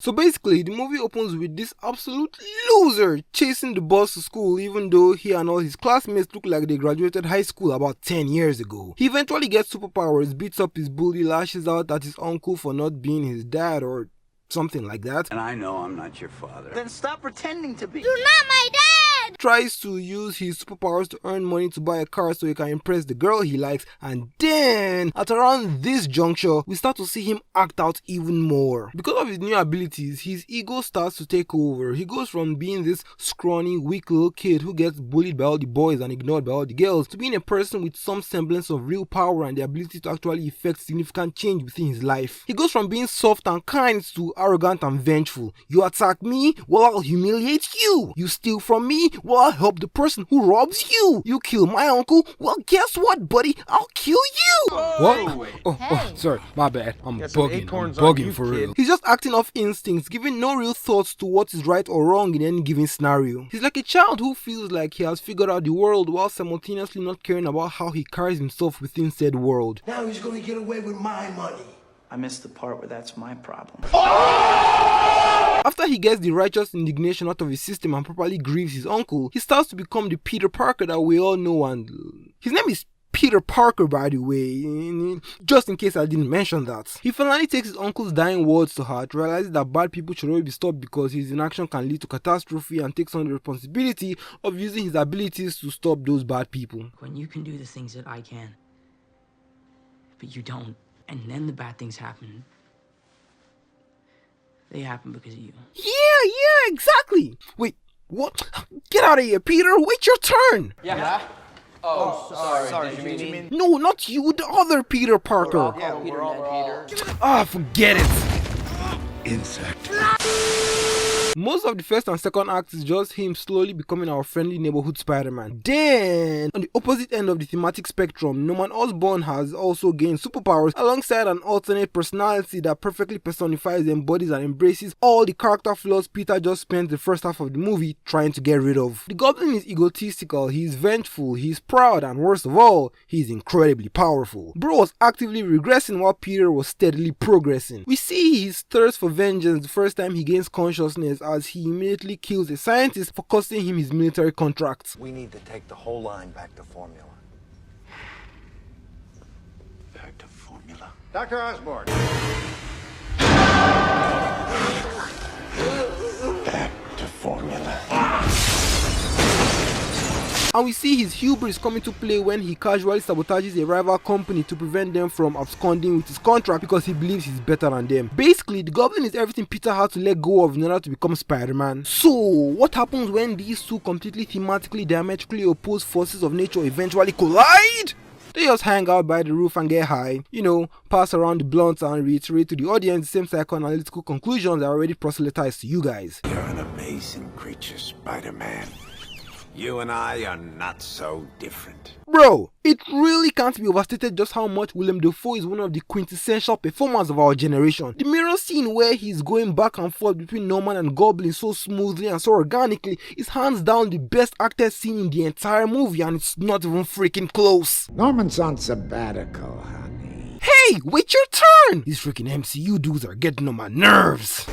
So basically, the movie opens with this absolute loser chasing the bus to school even though he and all his classmates look like they graduated high school about 10 years ago. He eventually gets superpowers, beats up his bully, lashes out at his uncle for not being his dad or something like that. And I know I'm not your father. Then stop pretending to be. You're not my dad! Tries to use his superpowers to earn money to buy a car so he can impress the girl he likes, and then at around this juncture we start to see him act out even more. Because of his new abilities, his ego starts to take over. He goes from being this scrawny, weak little kid who gets bullied by all the boys and ignored by all the girls to being a person with some semblance of real power and the ability to actually effect significant change within his life. He goes from being soft and kind to arrogant and vengeful. You attack me, well I'll humiliate you. You steal from me, well I'll help the person who robs you. You kill my uncle, well guess what buddy, I'll kill you. What? Oh, sorry, my bad. I'm bugging for real. He's just acting off instincts, giving no real thoughts to what is right or wrong in any given scenario. He's like a child who feels like he has figured out the world while simultaneously not caring about how he carries himself within said world. Now he's gonna get away with my money. I missed the part where that's my problem. After he gets the righteous indignation out of his system and properly grieves his uncle, he starts to become the Peter Parker that we all know, and his name is Peter Parker, by the way, just in case I didn't mention that. He finally takes his uncle's dying words to heart, realizes that bad people should always be stopped because his inaction can lead to catastrophe, and takes on the responsibility of using his abilities to stop those bad people. When you can do the things that I can, but you don't, and then the bad things happen, they happen because of you. Yeah, exactly. Wait, what? Get out of here, Peter. Wait your turn. Yeah? Oh, sorry. Did you mean? No, not you, the other Peter Parker. We're all Peter. Ah, forget it. Insect. Most of the first and second acts is just him slowly becoming our friendly neighborhood Spider-Man. Then, on the opposite end of the thematic spectrum, Norman Osborn has also gained superpowers alongside an alternate personality that perfectly personifies, embodies, and embraces all the character flaws Peter just spent the first half of the movie trying to get rid of. The Goblin is egotistical, he's vengeful, he's proud, and worst of all, he's incredibly powerful. Bro was actively regressing while Peter was steadily progressing. We see his thirst for vengeance the first time he gains consciousness, as he immediately kills a scientist for costing him his military contracts. We need to take the whole line back to formula. Back to formula. Dr. Osborn. Back to formula. And we see his hubris come into play when he casually sabotages a rival company to prevent them from absconding with his contract because he believes he's better than them. Basically, the Goblin is everything Peter had to let go of in order to become Spider-Man. So, what happens when these two completely thematically diametrically opposed forces of nature eventually collide? They just hang out by the roof and get high, pass around the blunts and reiterate to the audience the same psychoanalytical conclusions that are already proselytized to you guys. You're an amazing creature, Spider-Man. You and I are not so different. Bro, it really can't be overstated just how much Willem Dafoe is one of the quintessential performers of our generation. The mirror scene where he's going back and forth between Norman and Goblin so smoothly and so organically is hands down the best acted scene in the entire movie, and it's not even freaking close. Norman's on sabbatical, honey. Hey, wait your turn! These freaking MCU dudes are getting on my nerves.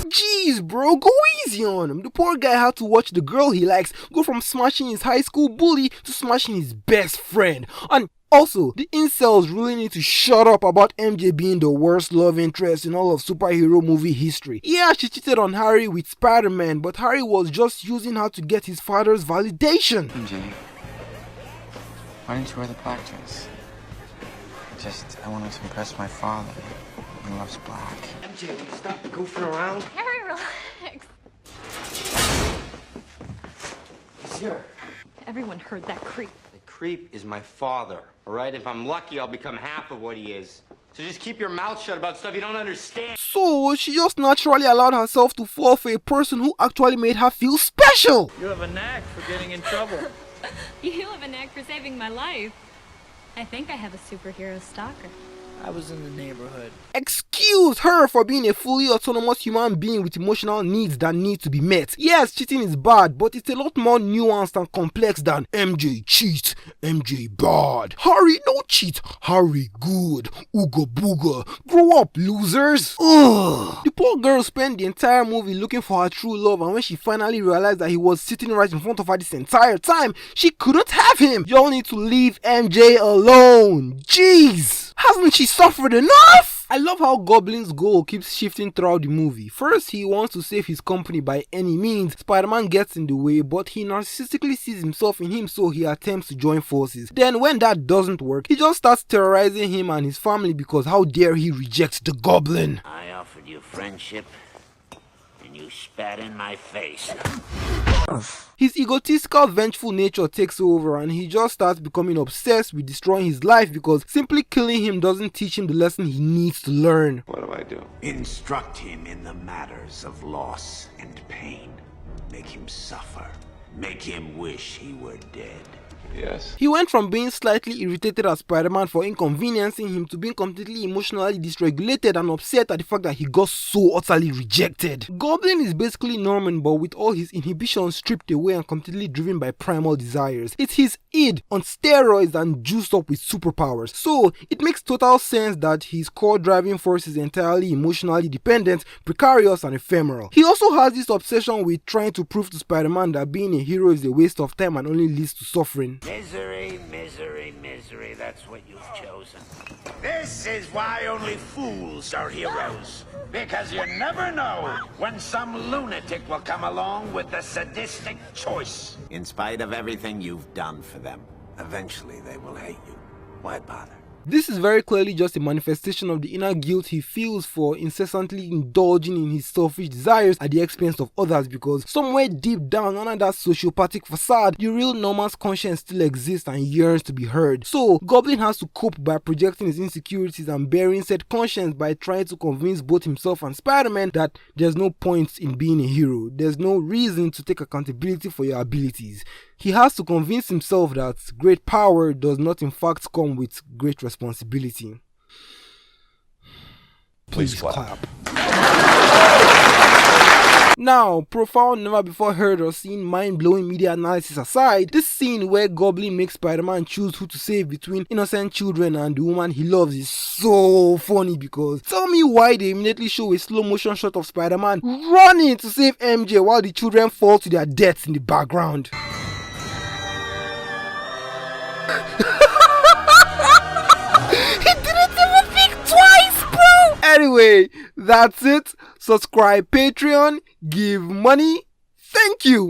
Jeez, bro, go easy on him. The poor guy had to watch the girl he likes go from smashing his high school bully to smashing his best friend. And also, the incels really need to shut up about MJ being the worst love interest in all of superhero movie history. Yeah, she cheated on Harry with Spider-Man, but Harry was just using her to get his father's validation. MJ, why didn't you wear the black dress? I wanted to impress my father. He loves black. MJ, will you stop goofing around? Harry, relax. Sure. Everyone heard that creep. The creep is my father, all right? If I'm lucky, I'll become half of what he is. So just keep your mouth shut about stuff you don't understand. So, she just naturally allowed herself to fall for a person who actually made her feel special. You have a knack for getting in trouble. You have a knack for saving my life. I think I have a superhero stalker. I was in the neighborhood. Excuse her for being a fully autonomous human being with emotional needs that need to be met. Yes, cheating is bad, but it's a lot more nuanced and complex than MJ cheat, MJ bad, Harry no cheat, Harry good, ooga booga, grow up losers. Ugh. The poor girl spent the entire movie looking for her true love, and when she finally realized that he was sitting right in front of her this entire time, she couldn't have him. Y'all need to leave MJ alone. Jeez, hasn't she suffered enough? I love how Goblin's goal keeps shifting throughout the movie. First, he wants to save his company by any means. Spider-Man gets in the way, but he narcissistically sees himself in him, so he attempts to join forces. Then when that doesn't work, he just starts terrorizing him and his family because how dare he reject the Goblin. I offered you friendship, and you spat in my face. His egotistical, vengeful nature takes over and he just starts becoming obsessed with destroying his life because simply killing him doesn't teach him the lesson he needs to learn. What do I do? Instruct him in the matters of loss and pain. Make him suffer. Make him wish he were dead. Yes. He went from being slightly irritated at Spider-Man for inconveniencing him to being completely emotionally dysregulated and upset at the fact that he got so utterly rejected. Goblin is basically Norman, but with all his inhibitions stripped away and completely driven by primal desires. It's his id on steroids and juiced up with superpowers. So it makes total sense that his core driving force is entirely emotionally dependent, precarious and ephemeral. He also has this obsession with trying to prove to Spider-Man that being a hero is a waste of time and only leads to suffering. Misery, misery, misery, that's what you've chosen. This is why only fools are heroes. Because you never know when some lunatic will come along with the sadistic choice. In spite of everything you've done for them, eventually they will hate you. Why bother? This is very clearly just a manifestation of the inner guilt he feels for incessantly indulging in his selfish desires at the expense of others, because somewhere deep down under that sociopathic facade, the real Norman's conscience still exists and yearns to be heard. So, Goblin has to cope by projecting his insecurities and bearing said conscience by trying to convince both himself and Spider-Man that there's no point in being a hero. There's no reason to take accountability for your abilities. He has to convince himself that great power does not in fact come with great responsibility. Please clap. Now, profound, never before heard or seen mind-blowing media analysis aside, this scene where Goblin makes Spider-Man choose who to save between innocent children and the woman he loves is so funny, because tell me why they immediately show a slow motion shot of Spider-Man running to save MJ while the children fall to their deaths in the background. He didn't even think twice, bro! Anyway, that's it. Subscribe Patreon, give money. Thank you.